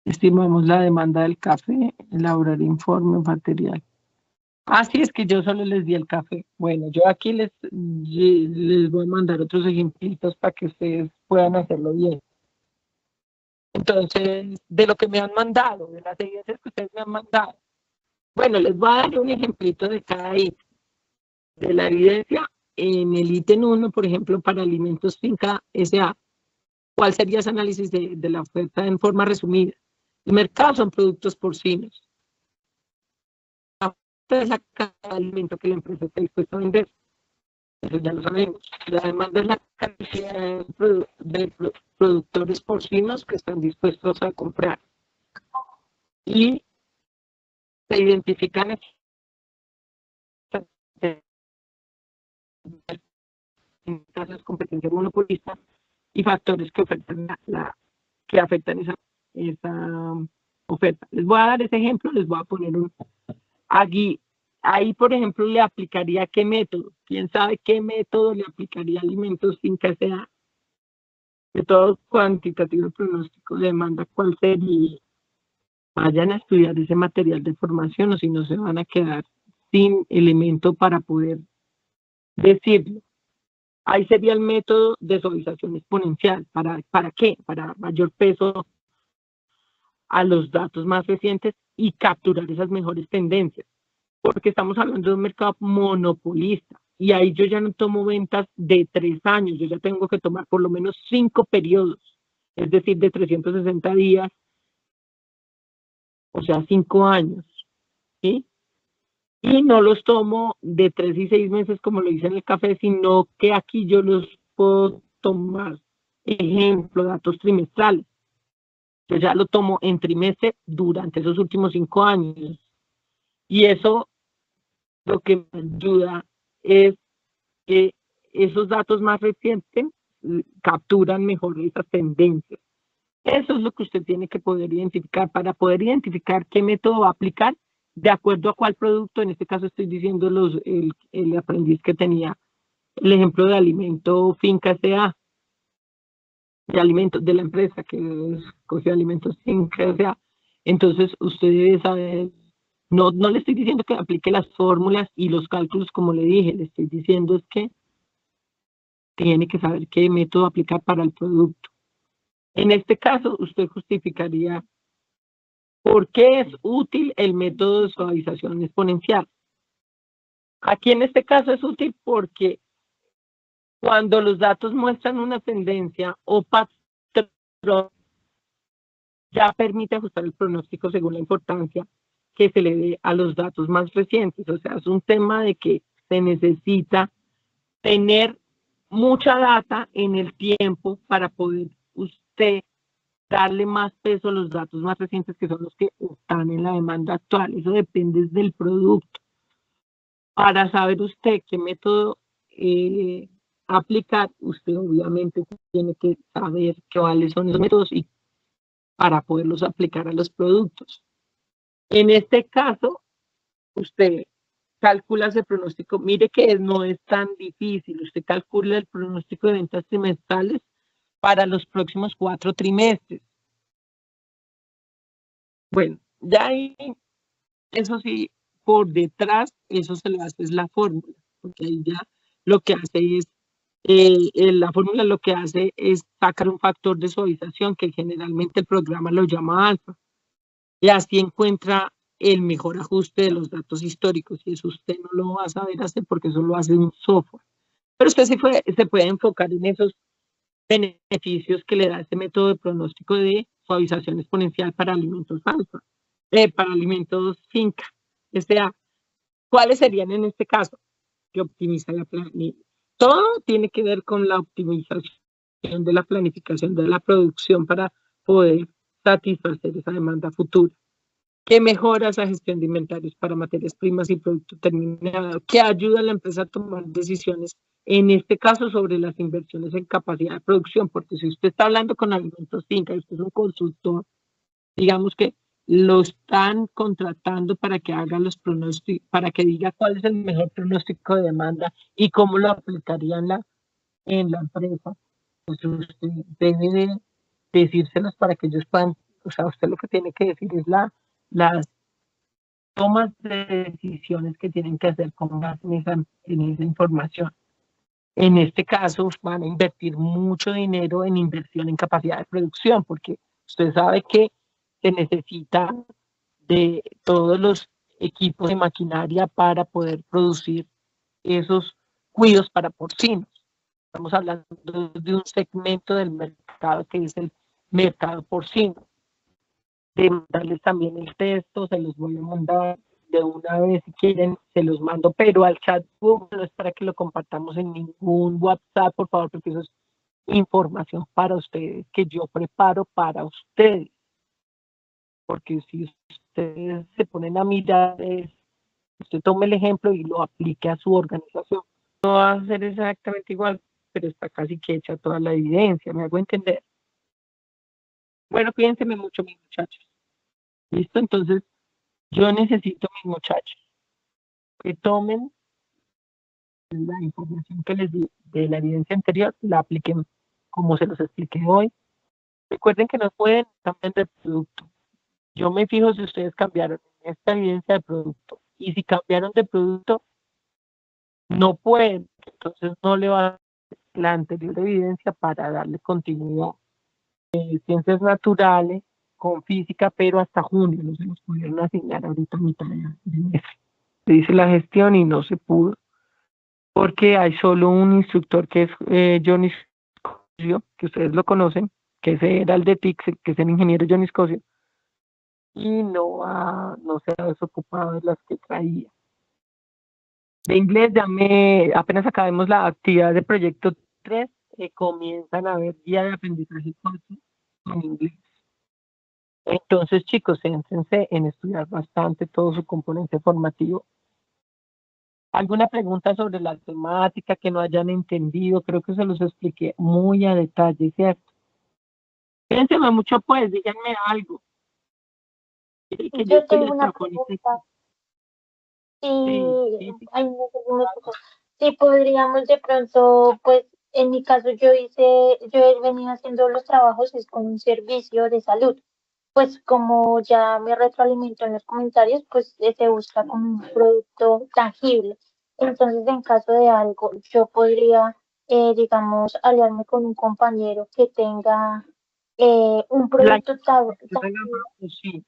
Estimamos la demanda del café, elaborar informe material. Sí, es que yo solo les di el café. Bueno, yo aquí les voy a mandar otros ejemplitos para que ustedes puedan hacerlo bien. Entonces, de lo que me han mandado, de las evidencias que ustedes me han mandado. Bueno, les voy a dar un ejemplito de cada ítem. De la evidencia, en el ítem 1, por ejemplo, para alimentos finca S.A., ¿cuál sería ese análisis de la oferta en forma resumida? El mercado son productos porcinos. Es la cantidad de alimento que la empresa está dispuesta a vender. Eso ya lo sabemos. La demanda es la cantidad de productores porcinos que están dispuestos a comprar. Y se identifican en casos de competencia monopolista y factores que afectan esa oferta. Les voy a dar ese ejemplo, les voy a poner aquí. Ahí, por ejemplo, le aplicaría qué método. ¿Quién sabe qué método le aplicaría alimentos sin que sea de todo cuantitativo pronóstico de demanda? ¿Cuál sería? Vayan a estudiar ese material de formación o si no se van a quedar sin elemento para poder decirlo. Ahí sería el método de suavización exponencial. ¿Para qué? Para mayor peso a los datos más recientes y capturar esas mejores tendencias. Porque estamos hablando de un mercado monopolista. Y ahí yo ya no tomo ventas de 3 años, yo ya tengo que tomar por lo menos 5 periodos, es decir, de 360 días, o sea, 5 años, ¿sí? Y no los tomo de 3 y 6 meses como lo hice en el café, sino que aquí yo los puedo tomar, ejemplo, datos trimestrales. Yo ya lo tomo en trimestre durante esos últimos 5 años. Y eso lo que me ayuda es que esos datos más recientes capturan mejor esas tendencias. Eso es lo que usted tiene que poder identificar. Para poder identificar qué método va a aplicar, de acuerdo a cuál producto. En este caso estoy diciendo el aprendiz que tenía el ejemplo de alimento Finca S.A., de alimentos de la empresa que escogió alimentos Finca S.A. Entonces usted debe saber, no le estoy diciendo que aplique las fórmulas y los cálculos como le dije, le estoy diciendo es que tiene que saber qué método aplicar para el producto. En este caso, usted justificaría por qué es útil el método de suavización exponencial. Aquí en este caso es útil porque cuando los datos muestran una tendencia o patrón, ya permite ajustar el pronóstico según la importancia que se le dé a los datos más recientes. O sea, es un tema de que se necesita tener mucha data en el tiempo para poder usted darle más peso a los datos más recientes, que son los que están en la demanda actual. Eso depende del producto. Para saber usted qué método aplicar, usted obviamente tiene que saber cuáles son los métodos y para poderlos aplicar a los productos. En este caso, usted calcula ese pronóstico. Mire que no es tan difícil. Usted calcula el pronóstico de ventas trimestrales para los próximos 4 trimestres. Bueno, ya ahí, eso sí, por detrás, eso se le hace es la fórmula, porque ahí ya lo que hace es, la fórmula lo que hace es sacar un factor de suavización que generalmente el programa lo llama alfa, y así encuentra el mejor ajuste de los datos históricos, y eso usted no lo va a saber hacer porque eso lo hace un software. Pero usted se puede enfocar en esos beneficios que le da este método de pronóstico de suavización exponencial para alimentos alfa, para alimentos finca. ¿Cuáles serían en este caso? Que optimiza la planificación. Todo tiene que ver con la optimización de la planificación de la producción para poder satisfacer esa demanda futura. Que mejora esa gestión de inventarios para materias primas y producto terminado, que ayuda a la empresa a tomar decisiones, en este caso sobre las inversiones en capacidad de producción, porque si usted está hablando con alimentos finca y usted es un consultor, digamos que lo están contratando para que haga los pronósticos, para que diga cuál es el mejor pronóstico de demanda y cómo lo aplicaría en la empresa, pues usted debe de decírselos para que ellos puedan, o sea, usted lo que tiene que decir es las tomas de decisiones que tienen que hacer con base en esa información. En este caso van a invertir mucho dinero en inversión en capacidad de producción, porque usted sabe que se necesita de todos los equipos de maquinaria para poder producir esos cuidos para porcinos. Estamos hablando de un segmento del mercado que es el mercado porcino. De mandarles también el texto, se los voy a mandar de una vez si quieren, se los mando, pero al chat Google no es para que lo compartamos en ningún WhatsApp, por favor, porque eso es información para ustedes, que yo preparo para ustedes. Porque si ustedes se ponen a mirar, usted tome el ejemplo y lo aplique a su organización. No va a ser exactamente igual, pero está casi que hecha toda la evidencia, ¿me hago entender? Bueno, cuídense mucho, mis muchachos. ¿Listo? Entonces, yo necesito, mis muchachos, que tomen la información que les di de la evidencia anterior, la apliquen como se los expliqué hoy. Recuerden que no pueden cambiar de producto. Yo me fijo si ustedes cambiaron en esta evidencia de producto. Y si cambiaron de producto, no pueden. Entonces no le va a la anterior evidencia para darle continuidad. Ciencias naturales con física, pero hasta junio no se nos pudieron asignar ahorita a mitad de mes. Se dice la gestión y no se pudo, porque hay solo un instructor que es Johnny Scosio, que ustedes lo conocen, que ese era el de TIC, que es el ingeniero Johnny Scosio, y no se ha desocupado de las que traía. De inglés apenas acabemos la actividad de proyecto 3, comienzan a ver guía de aprendizaje con inglés. Entonces, chicos, céntrense en estudiar bastante todo su componente formativo. ¿Alguna pregunta sobre la temática que no hayan entendido? Creo que se los expliqué muy a detalle, ¿cierto? Piénsenme mucho, pues, díganme algo. Yo tengo una pregunta. Sí, sí. Sí, podríamos de pronto, pues, en mi caso yo he venido haciendo los trabajos es con un servicio de salud. Pues como ya me retroalimentó en los comentarios, pues se busca como un producto tangible. Entonces, en caso de algo, yo podría, digamos, aliarme con un compañero que tenga un producto tangible. Sí.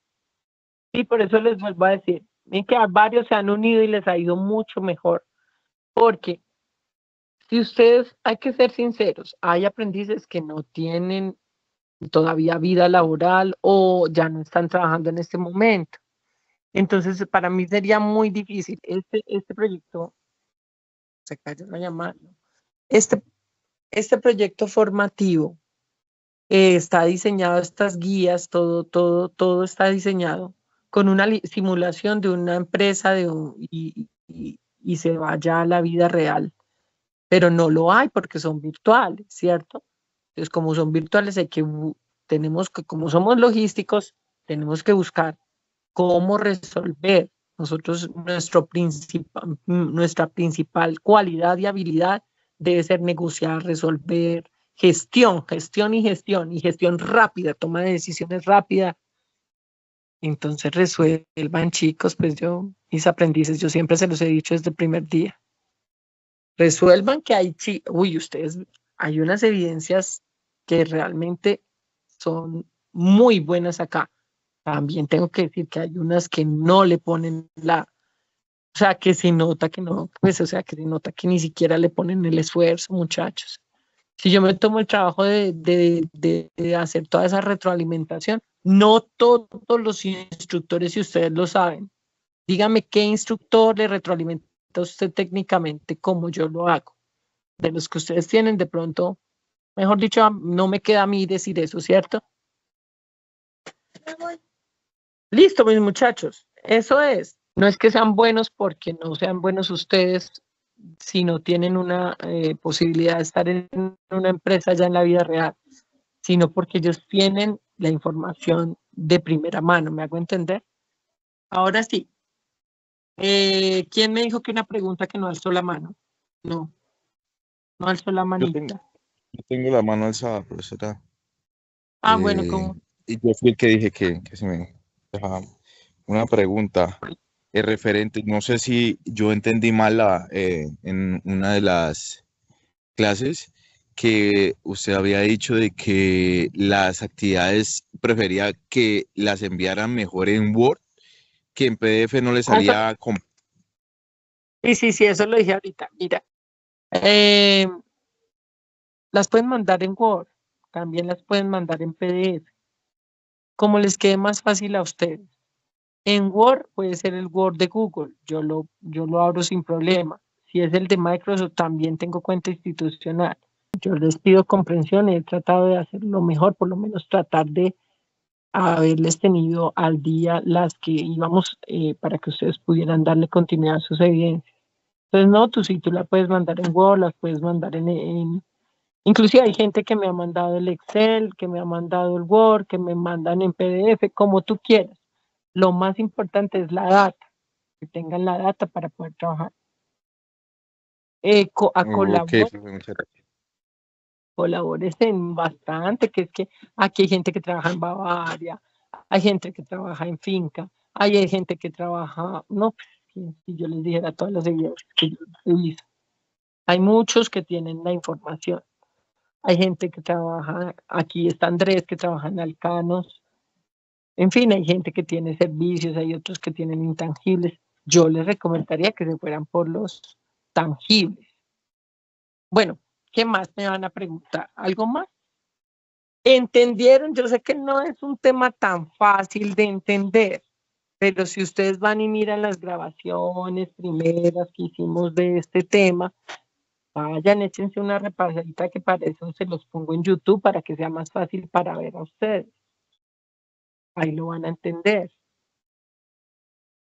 Sí, por eso les vuelvo a decir, ven que varios se han unido y les ha ido mucho mejor, porque si ustedes, hay que ser sinceros, hay aprendices que no tienen todavía vida laboral o ya no están trabajando en este momento. Entonces, para mí sería muy difícil este proyecto, se cayó la llamada, este proyecto formativo está diseñado, estas guías, todo está diseñado con una simulación de una empresa y se vaya a la vida real, pero no lo hay porque son virtuales, ¿cierto? Entonces, como son virtuales, tenemos que, como somos logísticos, tenemos que buscar cómo resolver. Nosotros, nuestra principal cualidad y habilidad debe ser negociar, resolver, gestión y gestión rápida, toma de decisiones rápida. Entonces resuelvan, chicos, pues mis aprendices, yo siempre se los he dicho desde el primer día. Resuelvan que hay unas evidencias que realmente son muy buenas acá. También tengo que decir que hay unas que no le ponen o sea, que se nota que no, pues, o sea, que se nota que ni siquiera le ponen el esfuerzo, muchachos. Si yo me tomo el trabajo de hacer toda esa retroalimentación, no todos los instructores, si ustedes lo saben, dígame qué instructor le retroalimenta a usted técnicamente como yo lo hago. De los que ustedes tienen, de pronto, mejor dicho, no me queda a mí decir eso, ¿cierto? Listo, mis muchachos, eso es. No es que sean buenos porque no sean buenos ustedes, si no tienen una posibilidad de estar en una empresa ya en la vida real, sino porque ellos tienen la información de primera mano, ¿me hago entender? Ahora sí, ¿quién me dijo que una pregunta que no alzó la mano? No alzó la manita. Yo tengo la mano alzada, profesora. Bueno, ¿cómo? Y yo fui el que dije que se me dejaba una pregunta referente. No sé si yo entendí mal en una de las clases que usted había dicho de que las actividades prefería que las enviaran mejor en Word, que en PDF no le salía con... Sí, eso lo dije ahorita. Mira, las pueden mandar en Word, también las pueden mandar en PDF, como les quede más fácil a ustedes. En Word puede ser el Word de Google, yo lo abro sin problema. Si es el de Microsoft, también tengo cuenta institucional. Yo les pido comprensión, he tratado de hacer lo mejor, por lo menos tratar de haberles tenido al día las que íbamos para que ustedes pudieran darle continuidad a sus evidencias. Entonces, no, tú la puedes mandar en Word, las puedes mandar inclusive hay gente que me ha mandado el Excel, que me ha mandado el Word, que me mandan en PDF, como tú quieras. Lo más importante es la data, que tengan la data para poder trabajar. Ok, muchas gracias. Colabores en bastante, que es que aquí hay gente que trabaja en Bavaria, hay gente que trabaja en finca, hay gente que trabaja, no, si yo les dijera todas las evidencias que yo he visto. Hay muchos que tienen la información. Hay gente que trabaja, aquí está Andrés que trabaja en Alcanos. En fin, hay gente que tiene servicios, hay otros que tienen intangibles. Yo les recomendaría que se fueran por los tangibles. Bueno, ¿qué más me van a preguntar? ¿Algo más? ¿Entendieron? Yo sé que no es un tema tan fácil de entender, pero si ustedes van y miran las grabaciones primeras que hicimos de este tema, vayan, échense una repasadita que para eso se los pongo en YouTube para que sea más fácil para ver a ustedes. Ahí lo van a entender.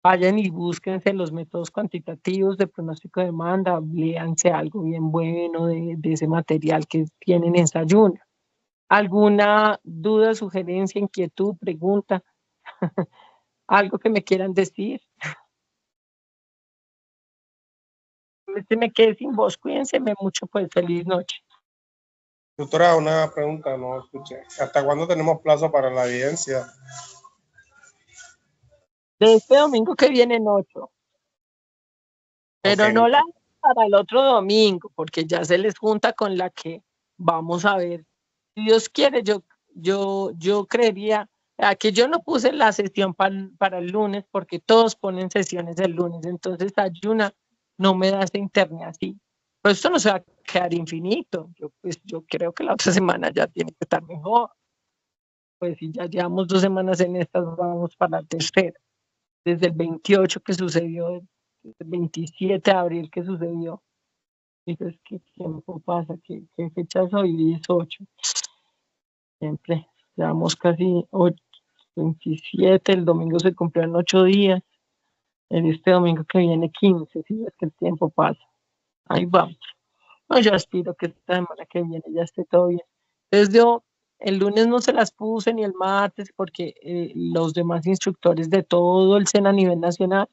Vayan y búsquense los métodos cuantitativos de pronóstico de demanda, léanse algo bien bueno de ese material que tienen en Sayuna. ¿Alguna duda, sugerencia, inquietud, pregunta? ¿Algo que me quieran decir? Me quedé sin voz, cuídense mucho, pues feliz noche. Doctora, una pregunta, no escuché. ¿Hasta cuándo tenemos plazo para la evidencia? De este domingo que viene en 8. Pero Ok. no la para el otro domingo, porque ya se les junta con la que vamos a ver. Si Dios quiere, yo creería que yo no puse la sesión para el lunes porque todos ponen sesiones el lunes, entonces Ayuna no me da ese internet así. Pero esto no se va a quedar infinito. Yo creo que la otra semana ya tiene que estar mejor. Pues si ya llevamos 2 semanas en estas, vamos para la tercera. Desde el 28 que sucedió, el 27 de abril que sucedió. Dices, ¿qué tiempo pasa? ¿Qué fecha es hoy? 18. Siempre. Llevamos casi 27, el domingo se cumplieron 8 días. En este domingo que viene 15, si ves que el tiempo pasa. Ahí vamos. No, yo aspiro que esta semana que viene ya esté todo bien. Entonces yo el lunes no se las puse ni el martes porque los demás instructores de todo el SENA a nivel nacional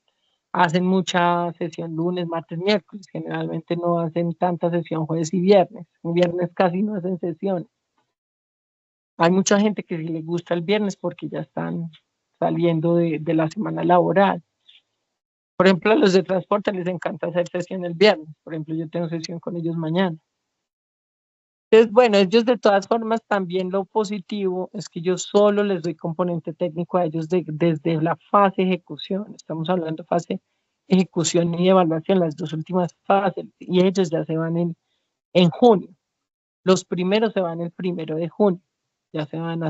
hacen mucha sesión lunes, martes, miércoles. Generalmente no hacen tanta sesión jueves y viernes. Viernes casi no hacen sesiones. Hay mucha gente que sí le gusta el viernes porque ya están saliendo de la semana laboral. Por ejemplo, a los de transporte les encanta hacer sesión el viernes. Por ejemplo, yo tengo sesión con ellos mañana. Entonces, bueno, ellos de todas formas también lo positivo es que yo solo les doy componente técnico a ellos desde la fase ejecución. Estamos hablando de fase ejecución y evaluación, las 2 últimas fases, y ellos ya se van en junio. Los primeros se van el 1 de junio. Ya se van a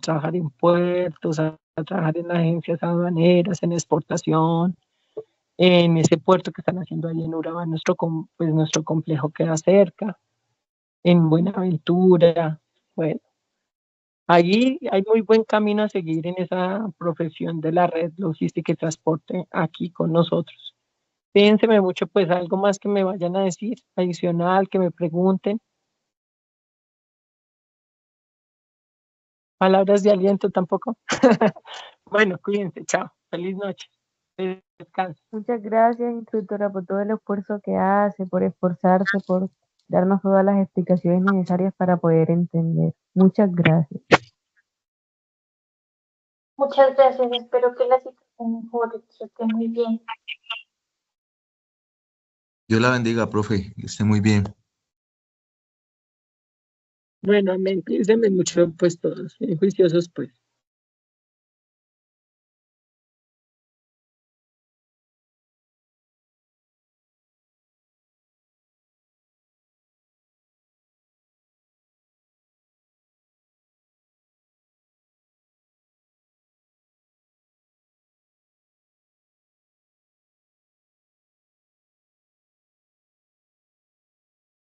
trabajar en puertos, a trabajar en agencias aduaneras, en exportación, en ese puerto que están haciendo ahí en Urabá, nuestro complejo queda cerca, en Buenaventura. Bueno, allí hay muy buen camino a seguir en esa profesión de la red logística y transporte aquí con nosotros. Piénseme mucho, pues algo más que me vayan a decir, adicional, que me pregunten. Palabras de aliento tampoco. Bueno, cuídense, chao. Feliz noche. Descanso. Muchas gracias, instructora, por todo el esfuerzo que hace, por esforzarse, por darnos todas las explicaciones necesarias para poder entender. Muchas gracias. Muchas gracias, espero que la situación mejore, que esté muy bien. Dios la bendiga, profe, que esté muy bien. Bueno, amén. Cuídense mucho, pues todos, juiciosos, pues.